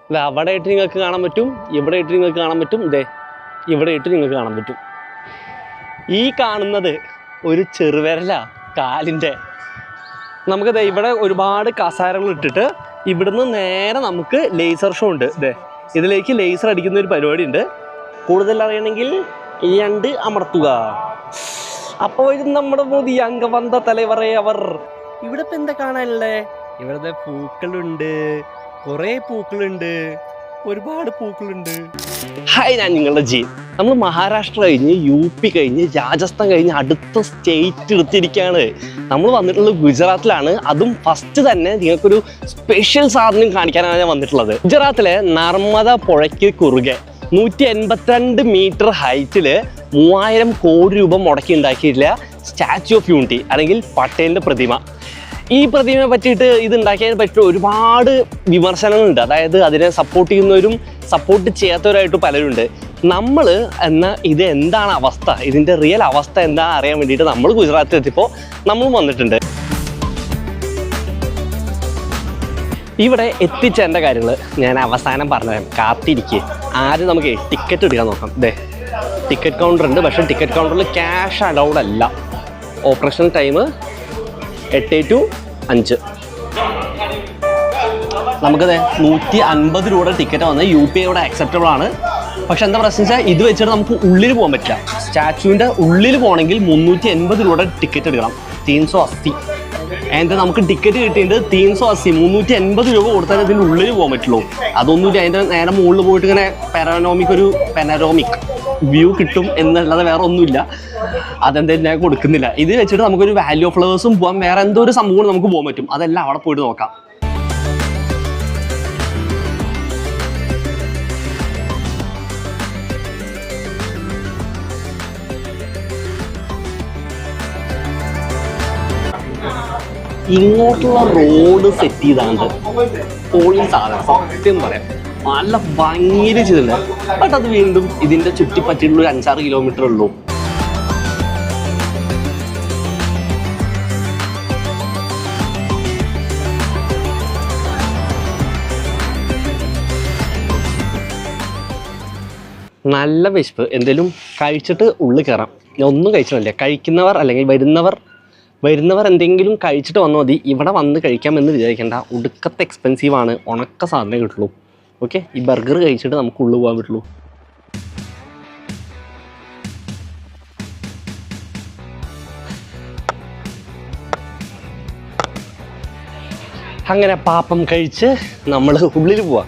അവിടെ ആയിട്ട് നിങ്ങൾക്ക് കാണാൻ പറ്റും, ഇവിടെ ആയിട്ട് നിങ്ങൾക്ക് കാണാൻ പറ്റും, ഇവിടെ ആയിട്ട് നിങ്ങൾക്ക് കാണാൻ പറ്റും. ഈ കാണുന്നത് ഒരു ചെറുവിരല കാലിൻ്റെ. നമുക്ക് ഇവിടെ ഒരുപാട് കസാരകൾ ഇട്ടിട്ട് ഇവിടുന്ന് നേരെ നമുക്ക് ലേസർ ഷോ ഉണ്ട്. ഇതിലേക്ക് ലേസർ അടിക്കുന്ന ഒരു പരിപാടി ഉണ്ട്. കൂടുതൽ അറിയണമെങ്കിൽ 2 അമർത്തുക. അപ്പോൾ ഇത് നമ്മുടെ മോദി അംഗവന്ത തലവറേ അവർ. ഇവിടെ ഇപ്പം എന്താ കാണാനല്ലേ? ഇവിടുത്തെ പൂക്കളുണ്ട്, കുറേ പൂക്കളുണ്ട്, ഒരുപാട് പൂക്കളുണ്ട്. ഹായ്, ഞാൻ നിങ്ങളുടെ ജീൻ. നമ്മൾ മഹാരാഷ്ട്ര കഴിഞ്ഞ് UP കഴിഞ്ഞ് രാജസ്ഥാൻ കഴിഞ്ഞ് അടുത്ത സ്റ്റേറ്റ് എടുത്തിരിക്കുകയാണ്. നമ്മൾ വന്നിട്ടുള്ളത് ഗുജറാത്തിലാണ്. അതും ഫസ്റ്റ് തന്നെ നിങ്ങൾക്കൊരു സ്പെഷ്യൽ സാധനം കാണിക്കാനാണ് ഞാൻ വന്നിട്ടുള്ളത്. ഗുജറാത്തിലെ നർമ്മദ പുഴയ്ക്ക് കുറുകെ 182 മീറ്റർ ഹൈറ്റിൽ 3000 കോടി രൂപ മുടക്കി ഉണ്ടാക്കിയിട്ടില്ല സ്റ്റാച്യു ഓഫ് യൂണിറ്റി, അല്ലെങ്കിൽ പട്ടേലിൻ്റെ പ്രതിമ. ഈ പ്രതിമയെ പറ്റിയിട്ട് ഇത് ഉണ്ടാക്കിയതിനെ പറ്റി ഒരുപാട് വിമർശനങ്ങളുണ്ട്. അതായത് അതിനെ സപ്പോർട്ട് ചെയ്യുന്നവരും സപ്പോർട്ട് ചെയ്യാത്തവരായിട്ട് പലരുണ്ട്. നമ്മൾ ഇത് എന്താണ് അവസ്ഥ, ഇതിൻ്റെ റിയൽ അവസ്ഥ എന്താണെന്ന് അറിയാൻ വേണ്ടിയിട്ട് നമ്മൾ ഗുജറാത്തിൽ എത്തിയപ്പോൾ നമ്മൾ വന്നിട്ടുണ്ട്. ഇവിടെ എത്തിച്ചേണ്ട കാര്യങ്ങൾ ഞാൻ അവസാനം പറഞ്ഞുതരാം, കാത്തിരിക്കുക. ആദ്യം നമുക്ക് ടിക്കറ്റ് എടുക്കാൻ നോക്കാം. ടിക്കറ്റ് കൗണ്ടർ ഉണ്ട്, പക്ഷേ ടിക്കറ്റ് കൗണ്ടറിൽ ക്യാഷ് അലൗഡ് അല്ല. Operation time 8 to 5. നമുക്കത് 150 രൂപയുടെ ടിക്കറ്റ് വന്ന് UP ഇവിടെ അക്സെപ്റ്റബിൾ ആണ്. പക്ഷെ എന്താ പ്രശ്നം വെച്ചാൽ ഇത് വെച്ചിട്ട് നമുക്ക് ഉള്ളിൽ പോകാൻ പറ്റില്ല. സ്റ്റാച്യുവിൻ്റെ ഉള്ളിൽ പോകണമെങ്കിൽ 380 രൂപയുടെ ടിക്കറ്റ് എടുക്കണം. 380. എന്നിട്ട് നമുക്ക് ടിക്കറ്റ് കിട്ടിയിട്ട് 380 380 രൂപ കൊടുത്താൽ ഇതിൻ്റെ ഉള്ളിൽ പോകാൻ പറ്റുള്ളൂ. അതൊന്നുമില്ല. അതിൻ്റെ നേരെ മുകളിൽ പോയിട്ട് ഇങ്ങനെ പെനറോമിക് വ്യൂ കിട്ടും എന്നുള്ളത് വേറെ ഒന്നുമില്ല. അതെന്തായാലും ഞാൻ കൊടുക്കുന്നില്ല. ഇത് വെച്ചിട്ട് നമുക്കൊരു വാലി ഓഫ് ഫ്ലവേഴ്സും പോകാം, വേറെ എന്തോ ഒരു സംഭവം നമുക്ക് പോകാൻ പറ്റും. അതെല്ലാം അവിടെ പോയിട്ട് നോക്കാം. ഇങ്ങോട്ടുള്ള റോഡ് സെറ്റ് ചെയ്താണ്ട് പോളിംഗ് സാധനം സത്യം പറയാം നല്ല ഭംഗിയിൽ ചെയ്തിട്ടുണ്ട്. ബട്ട് അത് വീണ്ടും ഇതിൻ്റെ ചുറ്റിപ്പറ്റിയുള്ള ഒരു 5-6 കിലോമീറ്റർ ഉള്ളൂ. നല്ല വിശപ്പ്, എന്തെങ്കിലും കഴിച്ചിട്ട് ഉള്ളിൽ കയറാം. ഞാൻ ഒന്നും കഴിച്ചിട്ടില്ല. കഴിക്കുന്നവർ അല്ലെങ്കിൽ വരുന്നവർ എന്തെങ്കിലും കഴിച്ചിട്ട് വന്നാൽ മതി. ഇവിടെ വന്ന് കഴിക്കാമെന്ന് വിചാരിക്കേണ്ട. ഒടുക്കത്തെ എക്സ്പെൻസീവാണ്. ഉണക്ക സാധനം കിട്ടുള്ളൂ. ഓക്കെ, ഈ ബർഗർ കഴിച്ചിട്ട് നമുക്ക് ഉള്ളിൽ പോകാൻ പറ്റുള്ളൂ. അങ്ങനെ പാപ്പം കഴിച്ച് നമ്മൾ ഉള്ളിൽ പോവാം.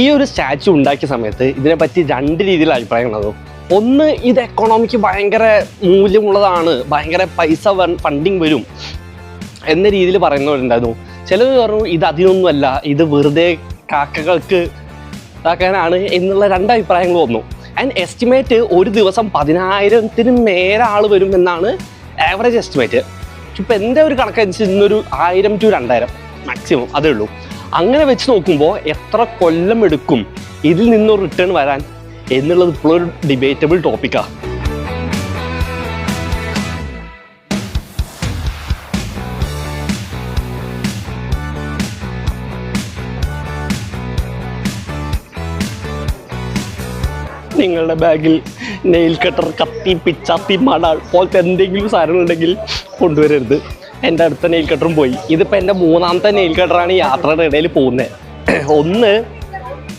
ഈ ഒരു സ്റ്റാച്യു ഉണ്ടാക്കിയ സമയത്ത് ഇതിനെപ്പറ്റി 2 രീതിയിൽ അഭിപ്രായങ്ങളോ. ഒന്ന്, ഇത് എക്കോണമിക്ക് ഭയങ്കര മൂല്യമുള്ളതാണ്, ഭയങ്കര പൈസ ഫണ്ടിങ് വരും എന്ന രീതിയിൽ പറയുന്നവരുണ്ടായിരുന്നു. ചിലർ പറഞ്ഞു ഇത് അതിനൊന്നുമല്ല, ഇത് വെറുതെ കാക്കകൾക്ക് ഇതാക്കാനാണ് എന്നുള്ള 2 അഭിപ്രായങ്ങൾ വന്നു. ആൻഡ് എസ്റ്റിമേറ്റ് ഒരു ദിവസം 10,000-ന് മേലെ ആൾ വരും എന്നാണ് ആവറേജ് എസ്റ്റിമേറ്റ്. ഇപ്പം എൻ്റെ ഒരു കണക്കനുസരിച്ച് ഇന്നൊരു 1000 to 2000 മാക്സിമം അതേ ഉള്ളൂ. അങ്ങനെ വെച്ച് നോക്കുമ്പോൾ എത്ര കൊല്ലം എടുക്കും ഇതിൽ നിന്നൊരു റിട്ടേൺ വരാൻ എന്നുള്ളത് ഇപ്പോഴൊരു ഡിബേറ്റബിൾ ടോപ്പിക്കാണ്. നിങ്ങളുടെ ബാഗിൽ നെയിൽ കട്ടർ, കത്തി, പിച്ചാത്തി, മടാൾ പോലത്തെ എന്തെങ്കിലും സാധനങ്ങളുണ്ടെങ്കിൽ കൊണ്ടുവരരുത്. എൻ്റെ അടുത്ത നെയിൽ കട്ടറും പോയി. ഇതിപ്പോൾ എൻ്റെ 3ാമത്തെ നെയിൽ കട്ടറാണ് യാത്രയുടെ ഇടയിൽ പോകുന്നത്. ഒന്ന്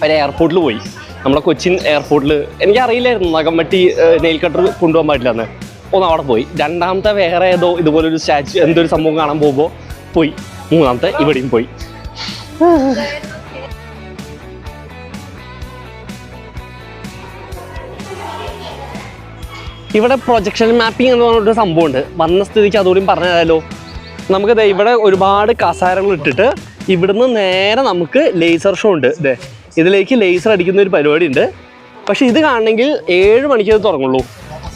ഒരു എയർപോർട്ടിൽ പോയി, നമ്മുടെ കൊച്ചിൻ എയർപോർട്ടിൽ. എനിക്കറിയില്ലായിരുന്നു നഗംവട്ടി നെയിൽ കട്ടർ കൊണ്ടുപോകാൻ പാടില്ലെന്ന്. ഒന്ന് അവിടെ പോയി. 2ാമത്തെ വേറെ ഏതോ ഇതുപോലൊരു സ്റ്റാച്യു എന്തൊരു സംഭവം കാണാൻ പോകുമ്പോൾ പോയി. 3ാമത്തെ ഇവിടെയും പോയി. ഇവിടെ പ്രൊജക്ഷൻ മാപ്പിംഗ് എന്ന് പറഞ്ഞൊരു സംഭവമുണ്ട്. വന്ന സ്ഥിതിക്ക് അതുകൂടിയും പറഞ്ഞു തരാമല്ലോ. നമുക്ക് ഇവിടെ ഒരുപാട് കസാരകൾ ഇട്ടിട്ട് ഇവിടുന്ന് നേരെ നമുക്ക് ലേസർ ഷോ ഉണ്ട്. ഇതിലേക്ക് ലേസർ അടിക്കുന്ന ഒരു പരിപാടി ഉണ്ട്. പക്ഷേ ഇത് കാണണമെങ്കിൽ 7 മണിക്ക് അത് തുടങ്ങുള്ളൂ.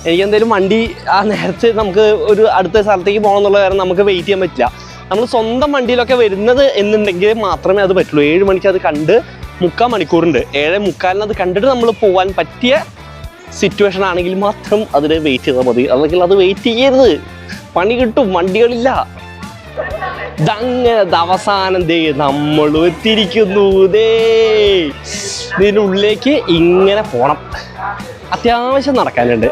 എനിക്ക് എന്തെങ്കിലും വണ്ടി ആ നേരത്തെ നമുക്ക് ഒരു അടുത്ത സ്ഥലത്തേക്ക് പോകണം എന്നുള്ള കാരണം നമുക്ക് വെയിറ്റ് ചെയ്യാൻ പറ്റില്ല. നമ്മൾ സ്വന്തം വണ്ടിയിലൊക്കെ വരുന്നത് എന്നുണ്ടെങ്കിൽ മാത്രമേ അത് പറ്റുള്ളൂ. 7 മണിക്ക് അത് കണ്ട് 3/4 മണിക്കൂറുണ്ട്. 7:45 അത് കണ്ടിട്ട് നമ്മൾ പോകാൻ പറ്റിയ സിറ്റുവേഷൻ ആണെങ്കിൽ മാത്രം അതിന് വെയിറ്റ് ചെയ്താൽ മതി. അല്ലെങ്കിൽ അത് വെയിറ്റ് ചെയ്യരുത്, പണി കിട്ടും, വണ്ടികളില്ല. ഇതങ്ങനെ അവസാനം ദേ നമ്മൾ എത്തിയിരിക്കുന്നു. ഇതിൻ്റെ ഉള്ളിലേക്ക് ഇങ്ങനെ പോണം, അത്യാവശ്യം നടക്കാനുണ്ട്.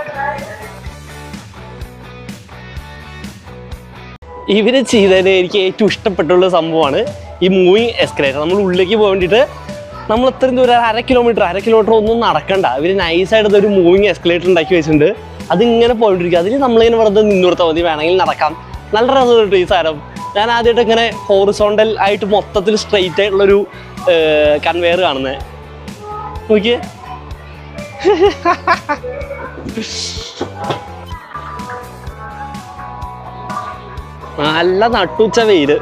ഇവര് ചെയ്തതിൽ എനിക്ക് ഏറ്റവും ഇഷ്ടപ്പെട്ടുള്ള സംഭവമാണ് ഈ മൂവിങ് എസ്കലേറ്റർ. നമ്മൾ ഉള്ളിലേക്ക് പോകാൻ വേണ്ടിയിട്ട് നമ്മൾ ഇത്രയും ദൂരം 1/2 കിലോമീറ്റർ ഒന്നും നടക്കണ്ട. ഇവർ നൈസായിട്ട് ഒരു മൂവിങ് എസ്കലേറ്റർ ഉണ്ടാക്കി വെച്ചിട്ടുണ്ട്. അതിങ്ങനെ പോയിട്ടിരിക്കുക. അതിൽ നമ്മളിങ്ങനെ വെറുതെ നിന്നുകൊടുത്താൽ മതി, വേണമെങ്കിൽ നടക്കാം. നല്ല രസമുണ്ട് ഈ സാധനം. ഞാൻ ആദ്യമായിട്ട് ഇങ്ങനെ ഹോറിസോണ്ടൽ ആയിട്ട് മൊത്തത്തിൽ സ്ട്രെയിറ്റ് ആയിട്ടുള്ളൊരു കൺവെയർ കാണുന്നത്. നോക്കിയേ, നല്ല നട്ടുച്ച വെയില്.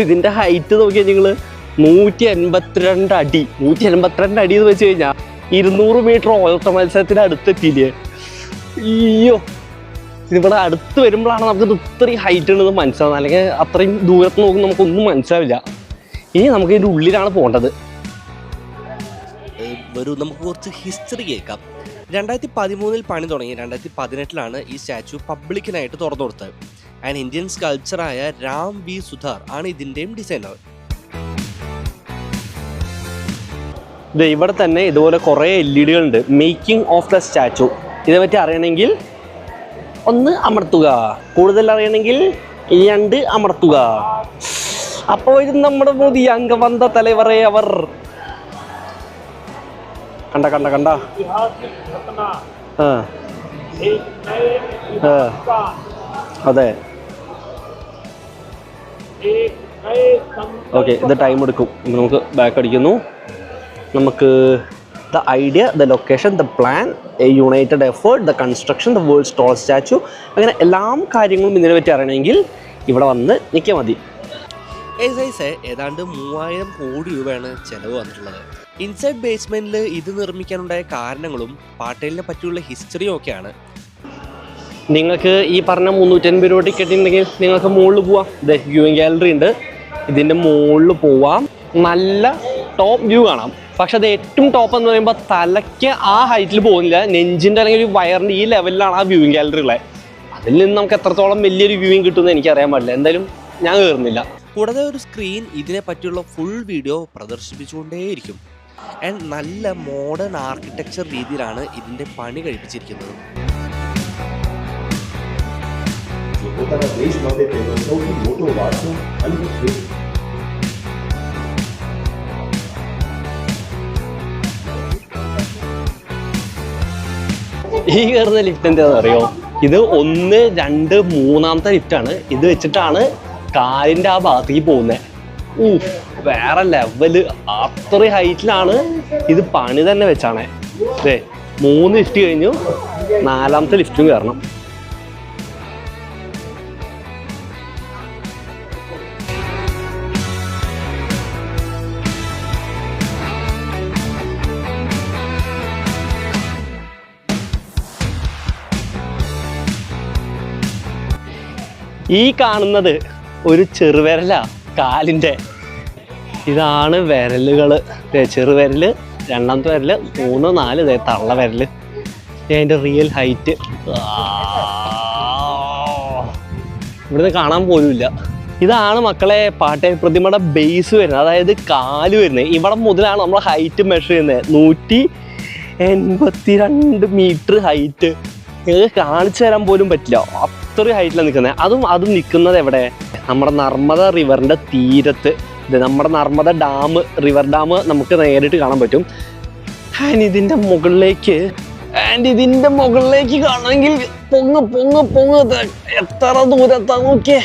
ഇതിന്റെ ഹൈറ്റ് നോക്കിയാൽ നിങ്ങള് 182 അടി. 182 അടി എന്ന് വെച്ച് കഴിഞ്ഞാൽ 200 മീറ്റർ ഓട്ട മത്സരത്തിന് അടുത്തെത്തിയില്ലേ. അയ്യോ, ഇതിവിടെ അടുത്ത് വരുമ്പോഴാണ് നമുക്ക് ഇത്രയും ഹൈറ്റ് ഉണ്ടെന്ന് മനസ്സിലാവുന്നത്. അല്ലെങ്കിൽ അത്രയും ദൂരത്ത് നോക്കുമ്പോൾ നമുക്കൊന്നും മനസ്സിലാവില്ല. ഇനി നമുക്ക് ഇതിൻ്റെ ഉള്ളിലാണ് പോകേണ്ടത്. നമുക്ക് കുറച്ച് ഹിസ്റ്ററി കേൾക്കാം. 2013 പണി തുടങ്ങി 2018 ഈ സ്റ്റാച്യു പബ്ലിക്കിനായിട്ട് തുറന്നു കൊടുത്തത്. ആൻഡ് ഇന്ത്യൻ സ്കൾപ്ചറായ രാം വി സുധാർ ആണ് ഇതിൻ്റെയും ഡിസൈനർ. ഇവിടെ തന്നെ ഇതുപോലെ കുറേ LED ഉണ്ട്. Making of the statue. ഇതേപറ്റി അറിയണമെങ്കിൽ 1 അമർത്തുക, കൂടുതൽ അറിയണമെങ്കിൽ 2 അമർത്തുക. അപ്പോൾ ഇത് നമ്മുടെ മോദി അംഗവന്ത തലവറെ അവർ കണ്ട കണ്ട കണ്ട അതെ. ഓക്കെ, ഇത് ടൈം എടുക്കും. നമുക്ക് ബാക്ക് അടിക്കുന്നു. നമുക്ക് the idea, the location, the plan, A United effort, the construction, the world's tallest statue, അങ്ങനെ എല്ലാ കാര്യങ്ങളും ഇതിനെ പറ്റി അറിയണമെങ്കിൽ ഇവിടെ വന്ന് നിൽക്കാൻ മതി. ഏതാണ്ട് 3000 കോടി രൂപയാണ് ചെലവ് വന്നിട്ടുള്ളത്. ഇൻസൈഡ് ബേസ്മെന്റിൽ ഇത് നിർമ്മിക്കാനുണ്ടായ കാരണങ്ങളും പാട്ടേലിനെ പറ്റിയുള്ള ഹിസ്റ്ററിയും ഒക്കെയാണ്. നിങ്ങൾക്ക് ഈ പറഞ്ഞ 350 രൂപ ടിക്കറ്റ് ഉണ്ടെങ്കിൽ നിങ്ങൾക്ക് മുകളിൽ പോവാം. വ്യൂയിങ് ഗാലറി ഉണ്ട്, ഇതിൻ്റെ മുകളിൽ പോവാം. നല്ല ടോപ്പ് വ്യൂ കാണാം. പക്ഷെ അത് ഏറ്റവും ടോപ്പ് എന്ന് പറയുമ്പോൾ തലയ്ക്ക് ആ ഹൈറ്റിൽ പോകുന്നില്ല, നെഞ്ചിൻ്റെ അല്ലെങ്കിൽ വയറിൻ്റെ ഈ ലെവലിലാണ് ആ വ്യൂയിങ് ഗാലറി ഉള്ളത്. അതിൽ നിന്ന് നമുക്ക് എത്രത്തോളം വലിയൊരു വ്യൂയിങ് കിട്ടുമെന്ന് എനിക്കറിയാൻ പാടില്ല. എന്തായാലും ഞാൻ കയറുന്നില്ല. കൂടാതെ ഒരു സ്ക്രീൻ ഇതിനെ പറ്റിയുള്ള ഫുൾ വീഡിയോ പ്രദർശിപ്പിച്ചുകൊണ്ടേയിരിക്കും. ആൻഡ് നല്ല മോഡേൺ ആർക്കിടെക്ചർ രീതിയിലാണ് ഇതിൻ്റെ പണി കഴിപ്പിച്ചിരിക്കുന്നത്. ഈ കയറുന്ന ലിഫ്റ്റ് എന്താണെന്ന് അറിയോ? ഇത് 1, 2, 3ാമത്തെ ലിഫ്റ്റാണ്. ഇത് വെച്ചിട്ടാണ് കാലിൻ്റെ ആ ഭാഗത്തേക്ക് പോകുന്നത്. വേറെ ലെവല്. അത്രയും ഹൈറ്റിലാണ് ഇത് പണി തന്നെ വെച്ചാണ്. 3 ലിഫ്റ്റ് കഴിഞ്ഞു, 4ാമത്തെ ലിഫ്റ്റും കയറണം. ഈ കാണുന്നത് ഒരു ചെറുവിരലാ കാലിൻ്റെ. ഇതാണ് വിരലുകൾ. ചെറുവിരൽ, 2ാമത്തെ വിരൽ, 3, 4 തള്ള വിരൽ. അതിൻ്റെ റിയൽ ഹൈറ്റ് ഇവിടുന്ന് കാണാൻ പോലുമില്ല. ഇതാണ് മക്കളെ പാട്ടേൽ പ്രതിമയുടെ ബേസ് വരുന്നത്, അതായത് കാല് വരുന്നത്. ഇവിടെ മുതലാണ് നമ്മൾ ഹൈറ്റ് മെഷർ ചെയ്യുന്നത്. 182 മീറ്റർ ഹൈറ്റ്. നിങ്ങൾക്ക് കാണിച്ചു തരാൻ പോലും പറ്റില്ല, അത്രയും ഹൈറ്റിലാണ് നിൽക്കുന്നത്. അത് നിൽക്കുന്നത് എവിടെ? നമ്മുടെ നർമ്മദ റിവറിൻ്റെ തീരത്ത്. ഇത് നമ്മുടെ നർമ്മദ ഡാം, റിവർ ഡാം നമുക്ക് നേരിട്ട് കാണാൻ പറ്റും. ഇതിൻ്റെ മുകളിലേക്ക് കാണണമെങ്കിൽ പൊങ്ങ് എത്ര ദൂരത്താ നോക്കിയേ.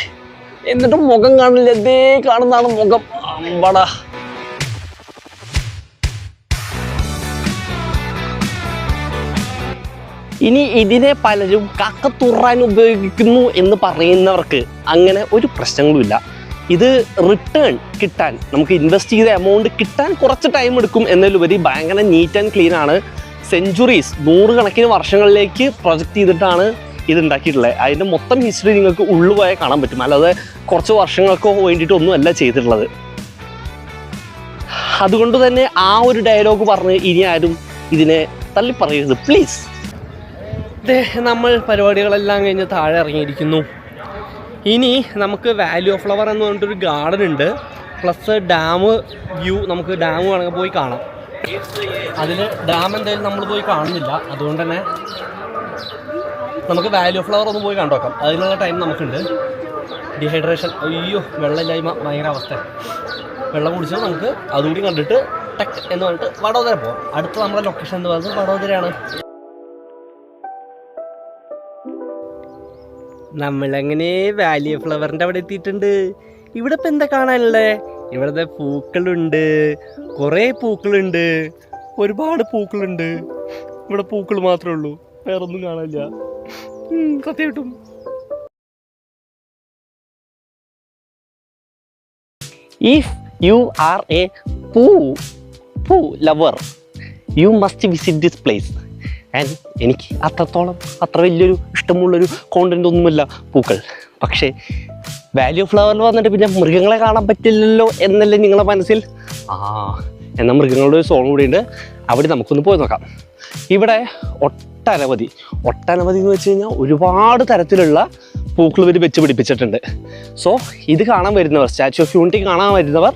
എന്നിട്ട് മുഖം കാണില്ല, ഇതേ കാണുന്നതാണ് മുഖം. അമ്പടാ. ഇനി ഇതിനെ പലരും കക്കത്തുറാൻ ഉപയോഗിക്കുന്നു എന്ന് പറയുന്നവർക്ക് അങ്ങനെ ഒരു പ്രശ്നങ്ങളുമില്ല. ഇത് റിട്ടേൺ കിട്ടാൻ, നമുക്ക് ഇൻവെസ്റ്റ് ചെയ്ത എമൗണ്ട് കിട്ടാൻ കുറച്ച് ടൈം എടുക്കും എന്നതിലുപരി ഭയങ്കര നീറ്റ് ആൻഡ് ക്ലീൻ ആണ്. സെഞ്ചുറീസ്, 100 കണക്കിന് വർഷങ്ങളിലേക്ക് പ്രൊജക്റ്റ് ചെയ്തിട്ടാണ് ഇത് ഉണ്ടാക്കിയിട്ടുള്ളത്. അതിൻ്റെ മൊത്തം ഹിസ്റ്ററി നിങ്ങൾക്ക് ഉള്ളുപോയാൽ കാണാൻ പറ്റും. അല്ലാതെ കുറച്ച് വർഷങ്ങൾക്കോ വേണ്ടിയിട്ടൊന്നും അല്ല ചെയ്തിട്ടുള്ളത്. അതുകൊണ്ട് തന്നെ ആ ഒരു ഡയലോഗ് പറഞ്ഞ് ഇനി ആരും ഇതിനെ തള്ളി പറയരുത് പ്ലീസ്. നമ്മൾ പരിപാടികളെല്ലാം കഴിഞ്ഞ് താഴെ ഇറങ്ങിയിരിക്കുന്നു. ഇനി നമുക്ക് വാലി ഓഫ് ഫ്ലവർ എന്ന് പറഞ്ഞിട്ടൊരു ഗാർഡൻ ഉണ്ട്, പ്ലസ് ഡാം വ്യൂ. നമുക്ക് ഡാം വേണമെങ്കിൽ പോയി കാണാം. അതിൽ ഡാം എന്തായാലും നമ്മൾ പോയി കാണുന്നില്ല, അതുകൊണ്ട് തന്നെ നമുക്ക് വാലി ഓഫ് ഫ്ലവർ ഒന്ന് പോയി കണ്ടുവെക്കാം. അതിനുള്ള ടൈം നമുക്കുണ്ട്. ഡീഹൈഡ്രേഷൻ, അയ്യോ വെള്ളമില്ലായ്മ ഭയങ്കര അവസ്ഥ. വെള്ളം കുടിച്ചാൽ നമുക്ക് അതുകൂടി കണ്ടിട്ട് ടെക് എന്ന് പറഞ്ഞിട്ട് വഡോദര പോകാം. അടുത്ത നമ്മുടെ ലൊക്കേഷൻ എന്ന് പറയുന്നത് വഡോദരയാണ്. നമ്മളങ്ങനെ വാലി ഓഫ് ഫ്ലവറിൻ്റെ അവിടെ എത്തിയിട്ടുണ്ട്. ഇവിടെ ഇപ്പം എന്താ കാണാനുള്ളത്? ഇവിടുത്തെ പൂക്കളുണ്ട്, കുറേ പൂക്കളുണ്ട്, ഒരുപാട് പൂക്കളുണ്ട്. ഇവിടെ പൂക്കൾ മാത്രമേ ഉള്ളൂ, വേറൊന്നും കാണാനില്ല. സത്യമായിട്ടും ഇഫ് യു ആർ എ പൂ lover you must visit this place. And എനിക്ക് അത്ര വലിയൊരു ഇഷ്ടമുള്ളൊരു കോണ്ടൻ്റ് ഒന്നുമില്ല പൂക്കൾ. പക്ഷേ വാലി ഓഫ് ഫ്ലവറിൽ വന്നിട്ട് പിന്നെ മൃഗങ്ങളെ കാണാൻ പറ്റില്ലല്ലോ എന്നല്ലേ നിങ്ങളുടെ മനസ്സിൽ? എന്നാൽ മൃഗങ്ങളുടെ ഒരു സോൺ കൂടിയുണ്ട്, അവിടെ നമുക്കൊന്ന് പോയി നോക്കാം. ഇവിടെ ഒട്ടനവധി എന്ന് വെച്ച് കഴിഞ്ഞാൽ ഒരുപാട് തരത്തിലുള്ള പൂക്കൾ ഇവർ വെച്ച് പിടിപ്പിച്ചിട്ടുണ്ട്. സോ ഇത് കാണാൻ വരുന്നവർ, സ്റ്റാച്യു ഓഫ് യൂണിറ്റി കാണാൻ വരുന്നവർ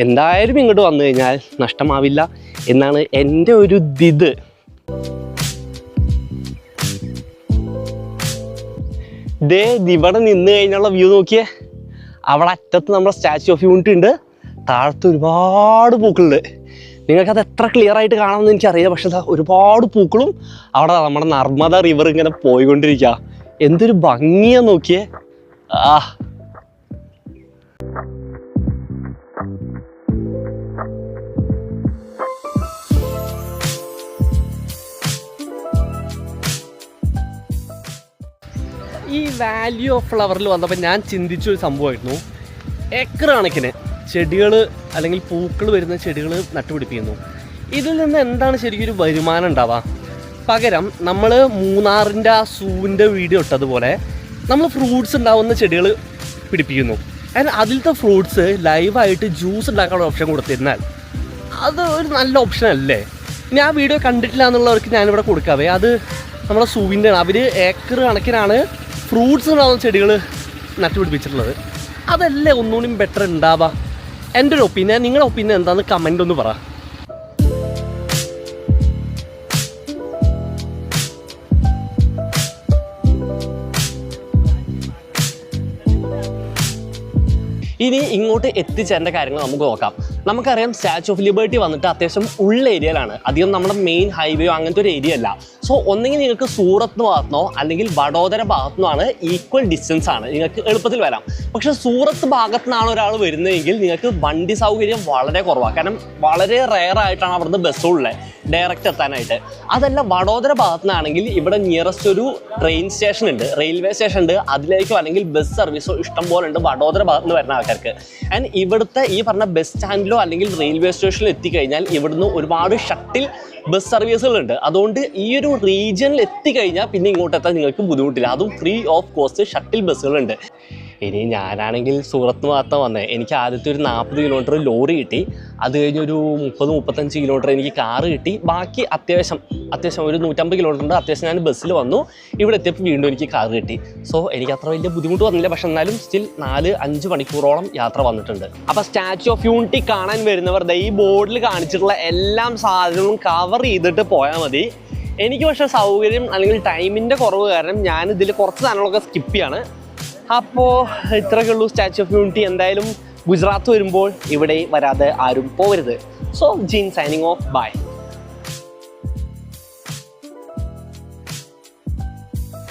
എന്തായാലും ഇങ്ങോട്ട് വന്നു കഴിഞ്ഞാൽ നഷ്ടമാവില്ല എന്നാണ് എൻ്റെ ഒരു ഇത്. ദേ ഇവിടെ നിന്ന് കഴിഞ്ഞുള്ള വ്യൂ നോക്കിയേ. അവിടെ അറ്റത്ത് നമ്മുടെ സ്റ്റാച്യു ഓഫ് യൂണിറ്റി ഉണ്ട്, താഴത്ത് ഒരുപാട് പൂക്കളുണ്ട്. നിങ്ങൾക്കത് എത്ര ക്ലിയർ ആയിട്ട് കാണാമെന്ന് എനിക്കറിയില്ല, പക്ഷെ ഒരുപാട് പൂക്കളും അവിടെ നമ്മുടെ നർമ്മദ റിവർ ഇങ്ങനെ പോയിക്കൊണ്ടിരിക്കുക. എന്തൊരു ഭംഗിയാ നോക്കിയേ. ഈ വാലി ഓഫ് ഫ്ലവറിൽ വന്നപ്പോൾ ഞാൻ ചിന്തിച്ചൊരു സംഭവമായിരുന്നു. ഏക്കർ കണക്കിന് ചെടികൾ അല്ലെങ്കിൽ പൂക്കൾ വരുന്ന ചെടികൾ നട്ടുപിടിപ്പിക്കുന്നു. ഇതിൽ നിന്ന് എന്താണ് ശരിക്കും ഒരു വരുമാനം ഉണ്ടാവുക? പകരം നമ്മൾ മൂന്നാറിൻ്റെ ആ സൂവിൻ്റെ വീഡിയോ ഇട്ടതുപോലെ നമ്മൾ ഫ്രൂട്ട്സ് ഉണ്ടാവുന്ന ചെടികൾ പിടിപ്പിക്കുന്നു. ആൻഡ് അതിലത്തെ ഫ്രൂട്ട്സ് ലൈവായിട്ട് ജ്യൂസ് ഉണ്ടാക്കാനുള്ള ഓപ്ഷൻ കൊടുത്തിരുന്നാൽ അത് ഒരു നല്ല ഓപ്ഷൻ അല്ലേ? ഇനി ആ വീഡിയോ കണ്ടിട്ടില്ല എന്നുള്ളവർക്ക് ഞാനിവിടെ കൊടുക്കാവേ. അത് നമ്മുടെ സൂവിൻ്റെ ആണ്. അവർ ഏക്കർ കണക്കിനാണ് ഫ്രൂട്ട്സ് ഉണ്ടാവുന്ന ചെടികൾ നട്ടുപിടിപ്പിച്ചിട്ടുള്ളത്. അതല്ലേ ഒന്നുകൂടി ബെറ്റർ ഉണ്ടാവുക? എൻ്റെ ഒരു ഒപ്പീനിയൻ. നിങ്ങളുടെ ഒപ്പീനിയൻ എന്താണെന്ന് കമൻ്റ് ഒന്ന് പറ. ഇനി ഇങ്ങോട്ട് എത്തിച്ചേരേണ്ട കാര്യങ്ങൾ നമുക്ക് നോക്കാം. നമുക്കറിയാം സ്റ്റാച്യു ഓഫ് ലിബർട്ടി വന്നിട്ട് അത്യാവശ്യം ഉള്ള ഏരിയയിലാണ്, അധികം നമ്മുടെ മെയിൻ ഹൈവേയോ അങ്ങനത്തെ ഒരു ഏരിയ അല്ല. സോ ഒന്നെങ്കിൽ നിങ്ങൾക്ക് സൂറത്ത് ഭാഗത്തുനിന്നോ അല്ലെങ്കിൽ വഡോദര ഭാഗത്തുനിന്നോ ആണ് ഈക്വൽ ഡിസ്റ്റൻസ് ആണ്, നിങ്ങൾക്ക് എളുപ്പത്തിൽ വരാം. പക്ഷേ സൂറത്ത് ഭാഗത്തു നിന്നാണ് ഒരാൾ വരുന്നതെങ്കിൽ നിങ്ങൾക്ക് വണ്ടി സൗകര്യം വളരെ കുറവാണ്. കാരണം വളരെ റെയർ ആയിട്ടാണ് അവിടുന്ന് ബസ്സുള്ളത് ഡയറക്റ്റ് എത്താനായിട്ട്. അതല്ല വഡോദര ഭാഗത്തു നിന്നാണെങ്കിൽ ഇവിടെ നിയറസ്റ്റ് ഒരു ട്രെയിൻ സ്റ്റേഷൻ ഉണ്ട്, റെയിൽവേ സ്റ്റേഷൻ ഉണ്ട്, അതിലേക്കോ അല്ലെങ്കിൽ ബസ് സർവീസോ ഇഷ്ടം പോലെ ഉണ്ട് വഡോദര ഭാഗത്ത് നിന്ന് വരുന്ന ആൾക്കാർക്ക്. ആൻഡ് ഇവിടുത്തെ ഈ പറഞ്ഞ ബസ് സ്റ്റാൻഡിലോ അല്ലെങ്കിൽ റെയിൽവേ സ്റ്റേഷനിലോ എത്തിക്കഴിഞ്ഞാൽ ഇവിടുന്ന് ഒരുപാട് ഷട്ടിൽ ബസ് സർവീസുകളുണ്ട്. അതുകൊണ്ട് ഈ ഒരു റീജിയനിൽ എത്തിക്കഴിഞ്ഞാൽ പിന്നെ ഇങ്ങോട്ട് എത്താൻ നിങ്ങൾക്ക് ബുദ്ധിമുട്ടില്ല. അതും ഫ്രീ ഓഫ് കോസ്റ്റ് ഷട്ടിൽ ബസ്സുകളുണ്ട്. ഇനി ഞാനാണെങ്കിൽ സൂറത്ത് ഭാഗത്താണ് വന്നത്. എനിക്ക് ആദ്യത്തെ ഒരു 40 കിലോമീറ്റർ ലോറി കിട്ടി, അത് കഴിഞ്ഞൊരു 30-35 കിലോമീറ്റർ എനിക്ക് കാറ് കിട്ടി, ബാക്കി അത്യാവശ്യം ഒരു 150 കിലോമീറ്റർ ഉണ്ട്. അത്യാവശ്യം ഞാൻ ബസ്സിൽ വന്നു, ഇവിടെ എത്തിയപ്പോൾ വീണ്ടും എനിക്ക് കാറ് കിട്ടി. സോ എനിക്ക് അത്ര വലിയ ബുദ്ധിമുട്ട് വന്നില്ല, പക്ഷെ എന്നാലും സ്റ്റിൽ 4-5 മണിക്കൂറോളം യാത്ര വന്നിട്ടുണ്ട്. അപ്പോൾ സ്റ്റാച്യു ഓഫ് യൂണിറ്റി കാണാൻ വരുന്നവർ ഈ ബോർഡിൽ കാണിച്ചിട്ടുള്ള എല്ലാം സാധനങ്ങളും കവർ ചെയ്തിട്ട് പോയാൽ മതി. എനിക്ക് പക്ഷേ സൗകര്യം അല്ലെങ്കിൽ ടൈമിൻ്റെ കുറവ് കാരണം ഞാനിതിൽ കുറച്ച് സാധനങ്ങളൊക്കെ സ്കിപ്പ് ചെയ്യാണ്. അപ്പോൾ ഇത്രയൊക്കെ ഉള്ളൂ സ്റ്റാച്യു ഓഫ് യൂണിറ്റി. എന്തായാലും ഗുജറാത്ത് വരുമ്പോൾ ഇവിടെ വരാതെ ആരും പോകരുത്. So Jean signing off, by.